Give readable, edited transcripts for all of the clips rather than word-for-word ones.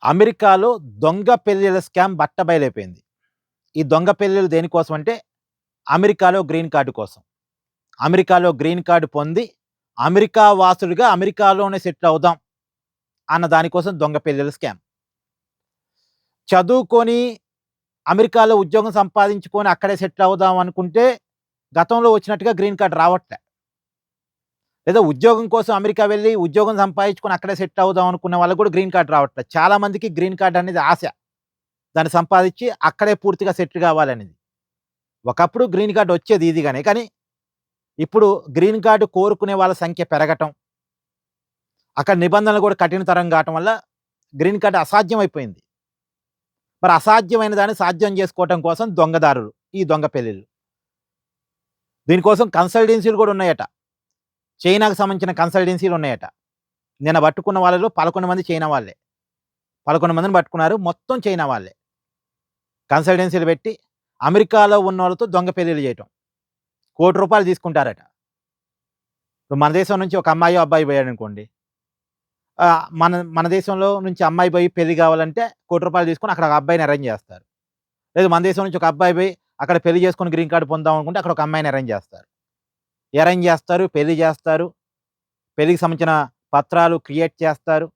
అమెరికాలో దొంగ పెళ్ళిళ్ళ స్కామ్ బట్టబయలైపోయింది. ఈ దొంగ పెళ్ళిళ్ళు దేనికోసం అంటే, అమెరికాలో గ్రీన్ కార్డ్ కోసం. అమెరికాలో గ్రీన్ కార్డ్ పొంది, అమెరికా వాసులుగా అమెరికాలోనే సెటిల్ అవుదాం అన్న దాని కోసం దొంగ పెళ్ళిళ్ళ స్కామ్. చదువుకొని అమెరికాలో ఉద్యోగం సంపాదించుకొని అక్కడే సెటిల్ అవుదాం అనుకుంటే, గతంలో వచ్చినట్టుగా గ్రీన్ కార్డ్ రావట్లే. లేదా ఉద్యోగం కోసం అమెరికా వెళ్లి ఉద్యోగం సంపాదించుకొని అక్కడే సెటిల్ అవుదాం అనుకున్న వాళ్ళకి కూడా గ్రీన్ కార్డ్ రావట్లే. చాలా మందికి గ్రీన్ కార్డ్ అనేది ఆశ. దాన్ని సంపాదించి అక్కడే పూర్తిగా సెటిల్ కావాలనేది. ఒకప్పుడు గ్రీన్ కార్డ్ వచ్చేది ఈజీగానే. కానీ ఇప్పుడు గ్రీన్ కార్డ్ కోరుకునే వాళ్ళ సంఖ్య పెరగటం, అక్కడ నిబంధనలు కూడా కఠినతరం కావటం వల్ల గ్రీన్ కార్డ్ అసాధ్యం అయిపోయింది. మరి అసాధ్యమైన దాన్ని సాధ్యం చేసుకోవటం కోసం దొంగదారులు, ఈ దొంగ పెళ్ళిళ్ళు. దీనికోసం కన్సల్టెన్సీలు కూడా ఉన్నాయట. చైనాకు సంబంధించిన కన్సల్టెన్సీలు ఉన్నాయట. నిన్న పట్టుకున్న వాళ్ళలో 11 మంది చైనా వాళ్ళే. 11 మందిని పట్టుకున్నారు. మొత్తం చైనా వాళ్ళే. కన్సల్టెన్సీలు పెట్టి అమెరికాలో ఉన్నోళ్ళతో దొంగ పెళ్ళిళ్ళు చేయటం. ₹1,00,00,000 తీసుకుంటారట. ఇప్పుడు మన దేశం నుంచి ఒక అమ్మాయో, అబ్బాయి పోయాడనుకోండి. మన మన దేశంలో నుంచి అమ్మాయి పోయి పెళ్లి కావాలంటే ₹1,00,00,000 తీసుకొని అక్కడ ఒక అబ్బాయిని అరేంజ్ చేస్తారు. లేదు మన దేశం నుంచి ఒక అబ్బాయి పోయి అక్కడ పెళ్లి చేసుకొని గ్రీన్ కార్డ్ పొందాం అనుకుంటే అక్కడ ఒక అమ్మాయిని అరేంజ్ చేస్తారు. అరేంజ్ చేస్తారు, పెళ్లి చేస్తారు. పెళ్లికి సంబంధించిన పత్రాలు క్రియేట్ చేస్తారు.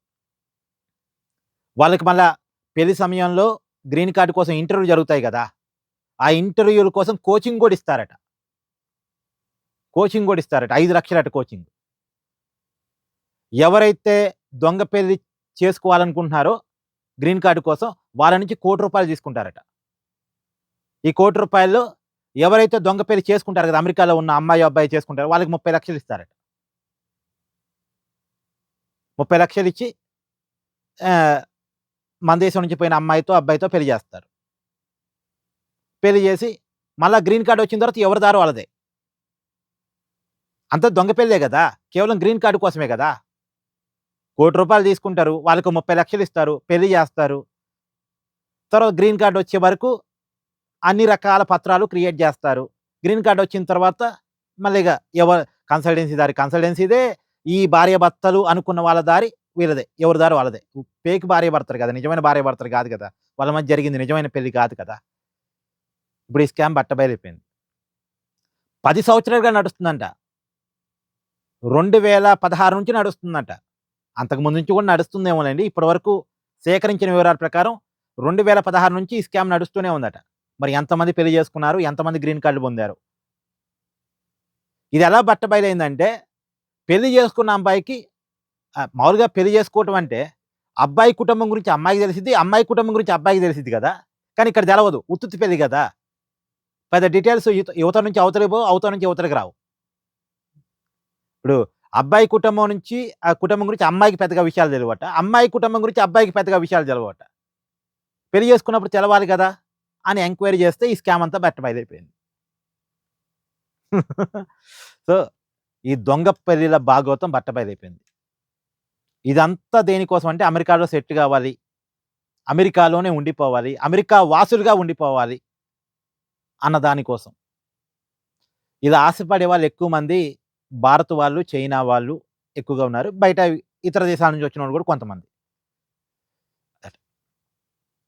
వాళ్ళకి మళ్ళా పెళ్లి సమయంలో గ్రీన్ కార్డ్ కోసం ఇంటర్వ్యూ జరుగుతాయి గదా! ఆ ఇంటర్వ్యూల కోసం కోచింగ్ గూడా ఇస్తారట. 5,00,000 కోచింగ్. ఎవరైతే దొంగ పెళ్లి చేసుకోవాలనుకుంటున్నారో గ్రీన్ కార్డ్ కోసం వాళ్ళ నుంచి ₹1,00,00,000 తీసుకుంటారట. ఈ ₹1,00,00,000లో ఎవరైతే దొంగ పెళ్లి చేసుకుంటారో కదా! అమెరికాలో ఉన్న అమ్మాయో, అబ్బాయి చేసుకుంటారో వాళ్ళకి 30,00,000 ఇస్తారట. 30,00,000 ఇచ్చి ఆహ్, మన దేశం నుంచి పోయిన అమ్మాయితో, అబ్బాయితో పెళ్లి చేస్తారు. పెళ్లి చేసి మళ్ళా గ్రీన్ కార్డ్ వచ్చిన తర్వాత ఎవరి దారి వాళ్ళదే. అంతా దొంగ పెళ్ళే గదా! కేవలం గ్రీన్ కార్డ్ కోసమే గదా! ₹1,00,00,000 తీసుకుంటారు. వాళ్ళకి 30,00,000 ఇస్తారు. పెళ్లి చేస్తారు. తర్వాత గ్రీన్ కార్డ్ వచ్చే వరకు అన్ని రకాల పత్రాలు క్రియేట్ జేస్తారు. గ్రీన్ కార్డ్ వచ్చిన తర్వాత మళ్ళిగ కన్సల్టెన్సీదే. ఈ భార్యాభర్తలు అనుకున్న వాళ్ళ దారి వీళ్ళదే. ఎవరి దారి వాళ్ళదే. ఫేక్ భార్యాభర్తలు గదా! నిజమైన భార్యాభర్తలు గాదు గదా! వాళ్ళ మధ్య జరిగింది నిజమైన పెళ్లి కాదు కదా! ఇప్పుడు ఈ స్కామ్ బట్టబయలైపోయింది. 10 సంవత్సరాలుగా నడుస్తుందంట. 2016 నుంచి నడుస్తుందంట. అంతకుముందు నుంచి కూడా నడుస్తుందేమోనండి. ఇప్పటి వరకు సేకరించిన వివరాల ప్రకారం 2016 నుంచి ఈ స్కామ్ నడుస్తూనే ఉందట. మరి ఎంతమంది పెళ్లి చేసుకున్నారు? ఎంతమంది గ్రీన్ కార్డ్‌లు పొందారు? ఇది ఎలా బట్టబయలైందంటే, పెళ్లి చేసుకున్న అబ్బాయికి మామూలుగా పెళ్లి చేసుకోవటం అంటే, అబ్బాయి కుటుంబం గురించి అమ్మాయికి తెలిసిద్ది. అమ్మాయి కుటుంబం గురించి అబ్బాయికి తెలిసిద్ది గదా! కానీ ఇక్కడ తెలవదు. ఉత్తుత్తి పెళ్లి గదా! పెద్ద డీటెయిల్స్ యువతల నుంచి అవతలికి పోవు. అవతల నుంచి ఇవతలకి రావు. ఇప్పుడు అబ్బాయి కుటుంబం నుంచి ఆ కుటుంబం గురించి అమ్మాయికి పెద్దగా విషయాలు తెలవట. అమ్మాయి కుటుంబం గురించి అబ్బాయికి పెద్దగా విషయాలు తెలవట. పెళ్లి చేసుకున్నప్పుడు తెలవాలి గదా! అని ఎంక్వైరీ చేస్తే ఈ స్కామ్ అంతా బట్టబయలైపోయింది. సో, ఈ దొంగ పెళ్లిల భాగవతం బట్టబయలైపోయింది. ఇదంతా దేనికోసం అంటే అమెరికాలో సెట్ గావాలి. అమెరికాలోనే ఉండిపోవాలి. అమెరికా వాసులుగా ఉండిపోవాలి అన్న దాని కోసం. ఇలా ఆశపడే వాళ్ళు ఎక్కువ మంది భారత్ వాళ్ళు, చైనా వాళ్ళు ఎక్కువగా ఉన్నారు. బయట ఇతర దేశాల నుంచి వచ్చినోళ్ళు కూడా కొంతమంది.